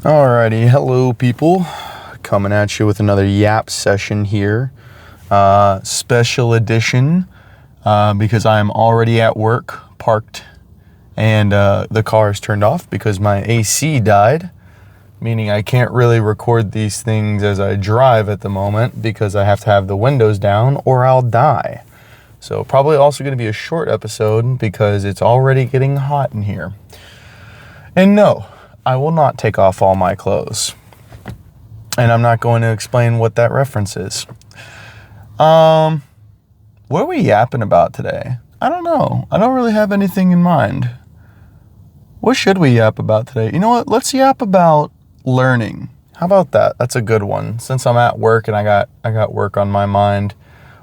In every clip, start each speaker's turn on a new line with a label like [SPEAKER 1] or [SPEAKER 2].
[SPEAKER 1] Alrighty, hello people. Coming at you with another Yap session here. Special edition because I am already at work, parked, and the car is turned off because my AC died. Meaning I can't really record these things as I drive at the moment because I have to have the windows down or I'll die. So probably also going to be a short episode because it's already getting hot in here. And no, I will not take off all my clothes. And I'm not going to explain what that reference is. What are we yapping about today? I don't know. I don't really have anything in mind. What should we yap about today? You know what? Let's yap about learning. How about that? That's a good one. Since I'm at work and I got work on my mind,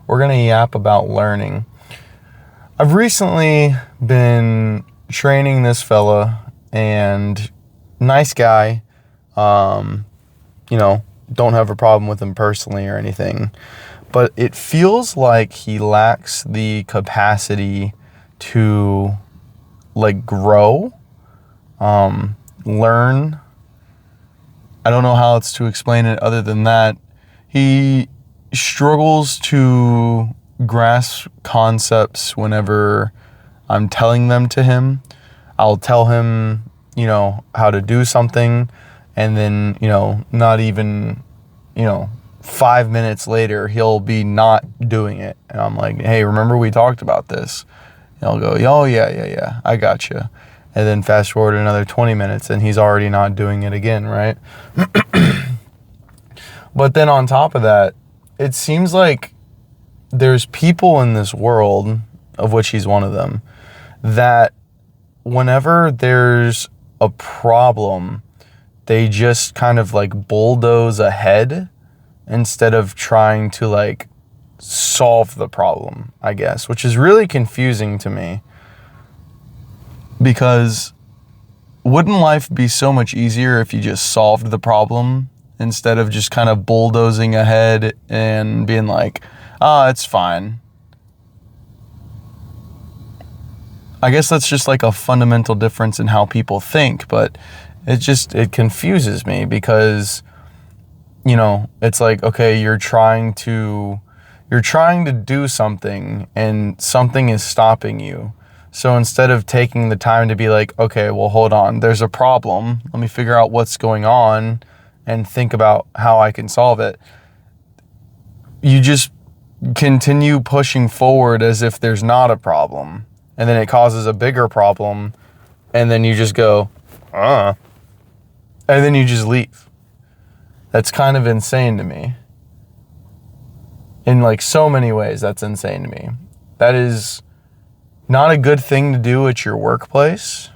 [SPEAKER 1] we're going to yap about learning. I've recently been training this fella, and nice guy, don't have a problem with him personally or anything, but it feels like he lacks the capacity to grow, learn. I don't know how else to explain it other than that. He struggles to grasp concepts whenever I'm telling them to him. I'll tell him, how to do something, and then, not even, 5 minutes later, he'll be not doing it. And I'm like, hey, remember we talked about this? And he'll go, oh, yeah, I got you. And then fast forward another 20 minutes, and he's already not doing it again, right? But then on top of that, it seems like there's people in this world, of which he's one of them, that whenever there's a problem, they just kind of bulldoze ahead instead of trying to solve the problem, I guess, which is really confusing to me. Because wouldn't life be so much easier if you just solved the problem instead of just kind of bulldozing ahead and being like, it's fine. I guess that's just a fundamental difference in how people think, but it confuses me because, it's like, okay, you're trying to do something and something is stopping you. So instead of taking the time to be like, okay, well, hold on, there's a problem. Let me figure out what's going on and think about how I can solve it. You just continue pushing forward as if there's not a problem. And then it causes a bigger problem. And then you just go, and then you just leave. That's kind of insane to me. In so many ways, that's insane to me. That is not a good thing to do at your workplace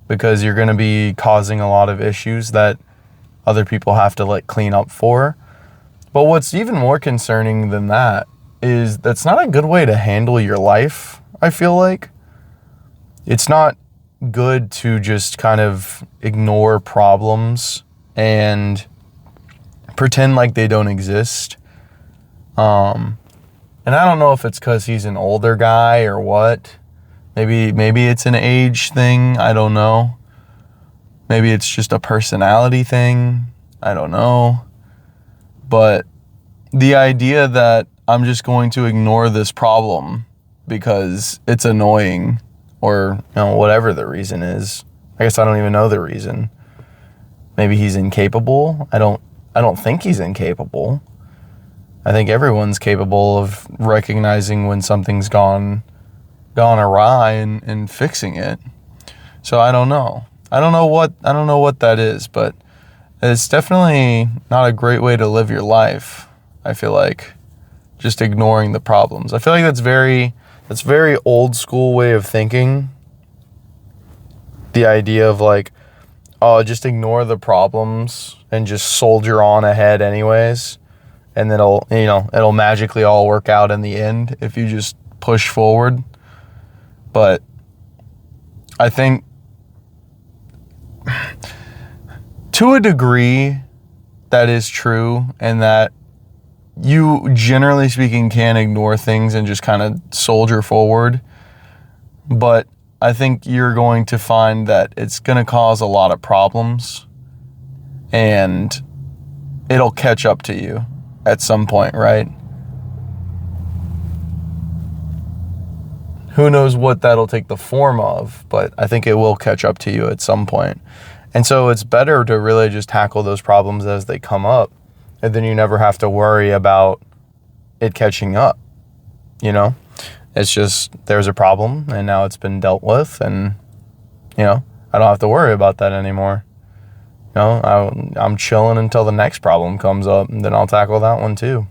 [SPEAKER 1] because you're going to be causing a lot of issues that other people have to clean up for. But what's even more concerning than that is that's not a good way to handle your life, I feel like. It's not good to just kind of ignore problems and pretend like they don't exist. And I don't know if it's because he's an older guy or what. Maybe it's an age thing. I don't know. Maybe it's just a personality thing. I don't know. But the idea that I'm just going to ignore this problem because it's annoying or whatever the reason is. I guess I don't even know the reason. Maybe he's incapable. I don't think he's incapable. I think everyone's capable of recognizing when something's gone awry and fixing it. So I don't know. I don't know what that is, but it's definitely not a great way to live your life. I feel like just ignoring the problems. I feel like that's very old school way of thinking. The idea of just ignore the problems and just soldier on ahead anyways. And then it'll magically all work out in the end if you just push forward. But I think to a degree that is true, and that you, generally speaking, can ignore things and just kind of soldier forward. But I think you're going to find that it's going to cause a lot of problems. and it'll catch up to you at some point, right? Who knows what that'll take the form of, but I think it will catch up to you at some point. And so it's better to really just tackle those problems as they come up, and then you never have to worry about it catching up, you know? It's just, there's a problem, and now it's been dealt with, and, you know, I don't have to worry about that anymore. You know, I'm chilling until the next problem comes up, and then I'll tackle that one too.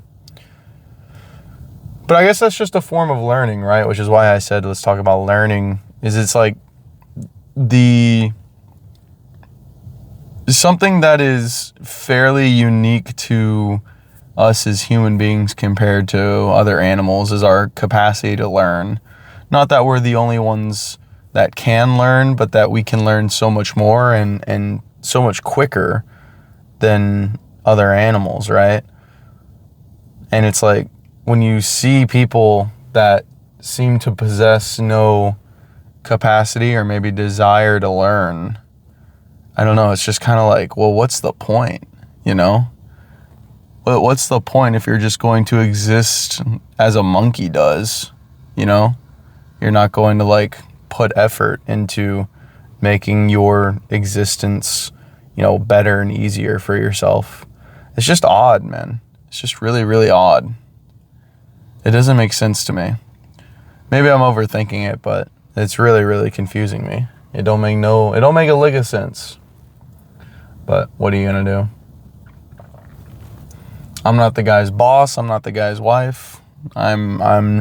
[SPEAKER 1] But I guess that's just a form of learning, right? Which is why I said let's talk about learning. It's like something that is fairly unique to us as human beings compared to other animals is our capacity to learn. Not that we're the only ones that can learn, but that we can learn so much more and so much quicker than other animals, right? And it's like, when you see people that seem to possess no capacity or maybe desire to learn, I don't know, it's just kind of like, well, what's the point, you know? What's the point if you're just going to exist as a monkey does, you know? You're not going to like put effort into making your existence, you know, better and easier for yourself. It's just odd, man. It's just really, really odd. It doesn't make sense to me. Maybe I'm overthinking it, but it's really, really confusing me. It don't make a lick of sense. But what are you gonna do? I'm not the guy's boss. I'm not the guy's wife. I'm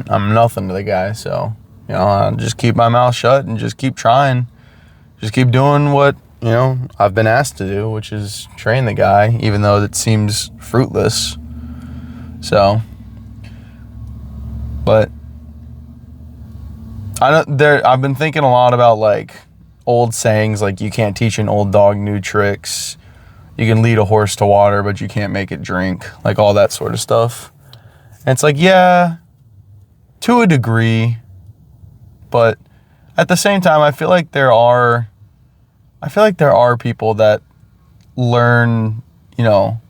[SPEAKER 1] nothing to the guy. So, you know, I'll just keep my mouth shut and just keep trying. Just keep doing what, you know, I've been asked to do, which is train the guy, even though it seems fruitless. So. But I've been thinking a lot about like old sayings, like you can't teach an old dog new tricks. You can lead a horse to water, but you can't make it drink. Like all that sort of stuff. And it's like, yeah, to a degree. But at the same time, I feel like there are people that learn, you know,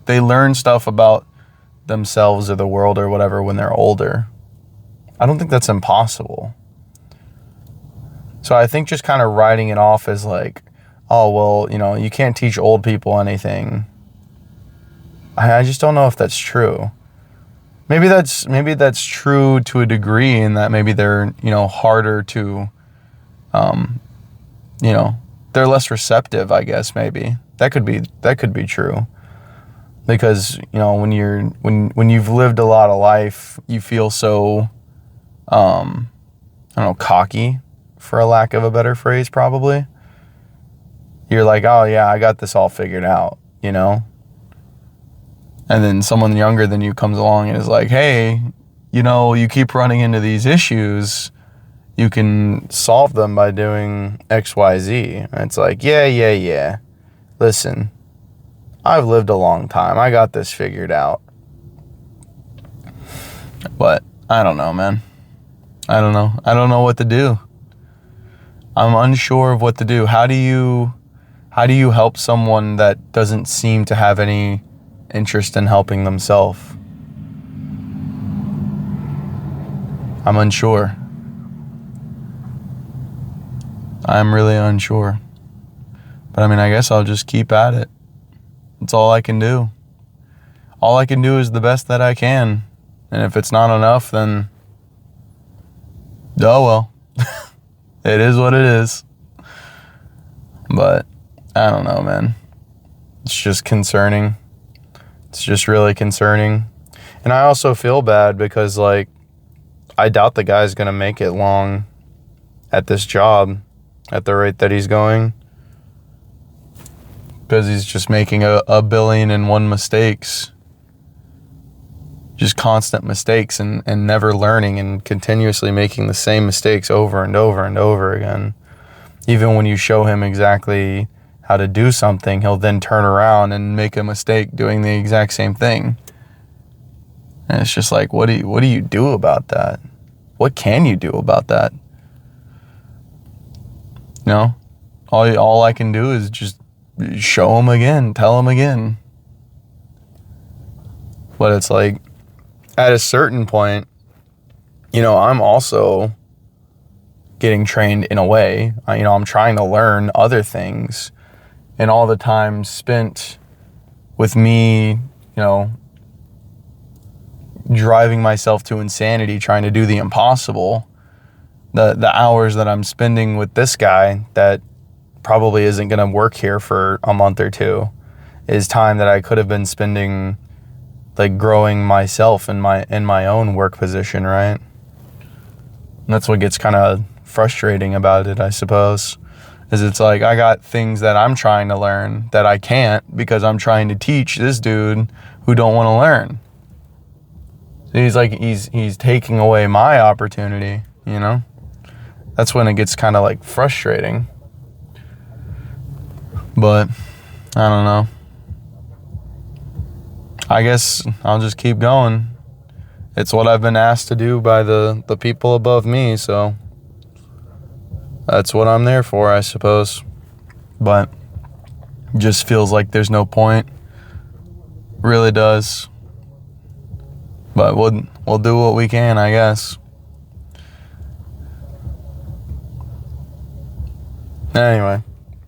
[SPEAKER 1] they learn stuff about themselves or the world or whatever when they're older. I don't think that's impossible. So I think just kind of writing it off as like, oh, well, you know, you can't teach old people anything. I just don't know if that's true. Maybe that's true to a degree, in that maybe they're, you know, harder to, you know, they're less receptive, I guess, maybe. That could be true. Because, you know, when you've lived a lot of life, you feel so, I don't know, cocky, for a lack of a better phrase, probably. You're like, oh yeah, I got this all figured out, you know? And then someone younger than you comes along and is like, hey, you know, you keep running into these issues, you can solve them by doing X, Y, Z. And it's like, yeah. Listen, I've lived a long time. I got this figured out. But I don't know, man. I don't know what to do. I'm unsure of what to do. How do you help someone that doesn't seem to have any interest in helping themselves? I'm unsure. I'm really unsure. But I mean, I guess I'll just keep at it. That's all I can do. All I can do is the best that I can. And if it's not enough, then oh well. It is what it is. But I don't know, man. It's just concerning. It's just really concerning. And I also feel bad because, like, I doubt the guy's going to make it long at this job at the rate that he's going. Because he's just making a billion and one mistakes. Just constant mistakes and never learning and continuously making the same mistakes over and over and over again. Even when you show him exactly how to do something, he'll then turn around and make a mistake doing the exact same thing. And it's just like, what do you do about that? What can you do about that? You know, all I can do is just show them again, tell them again. But it's like, at a certain point, I'm also getting trained in a way. I'm trying to learn other things, and all the time spent with me, driving myself to insanity, trying to do the impossible. The hours that I'm spending with this guy that probably isn't going to work here for a month or two is time that I could have been spending like growing myself in my own work position, right? And that's what gets kind of frustrating about it, I suppose, is it's like I got things that I'm trying to learn that I can't because I'm trying to teach this dude who don't want to learn. So he's like he's taking away my opportunity, That's when it gets kind of like frustrating. But I don't know. I guess I'll just keep going. It's what I've been asked to do by the people above me, so that's what I'm there for, I suppose. But it just feels like there's no point. Really does. But we'll do what we can, I guess. Anyway,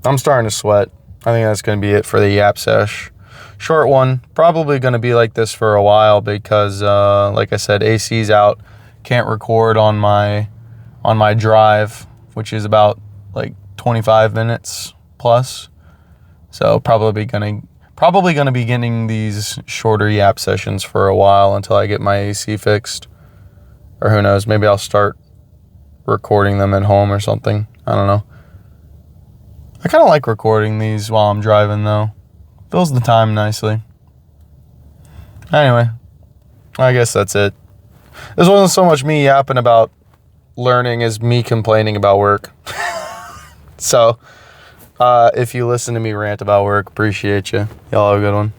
[SPEAKER 1] I'm starting to sweat. I think that's going to be it for the Yap Sesh. Short one. Probably going to be like this for a while because, like I said, AC's out. Can't record on my drive, which is about like 25 minutes plus. So probably gonna be getting these shorter Yap sessions for a while until I get my AC fixed. Or who knows, maybe I'll start recording them at home or something. I don't know. I kind of like recording these while I'm driving though. Fills the time nicely. Anyway, I guess that's it. This wasn't so much me yapping about learning as me complaining about work. So, if you listen to me rant about work, appreciate you. Y'all have a good one.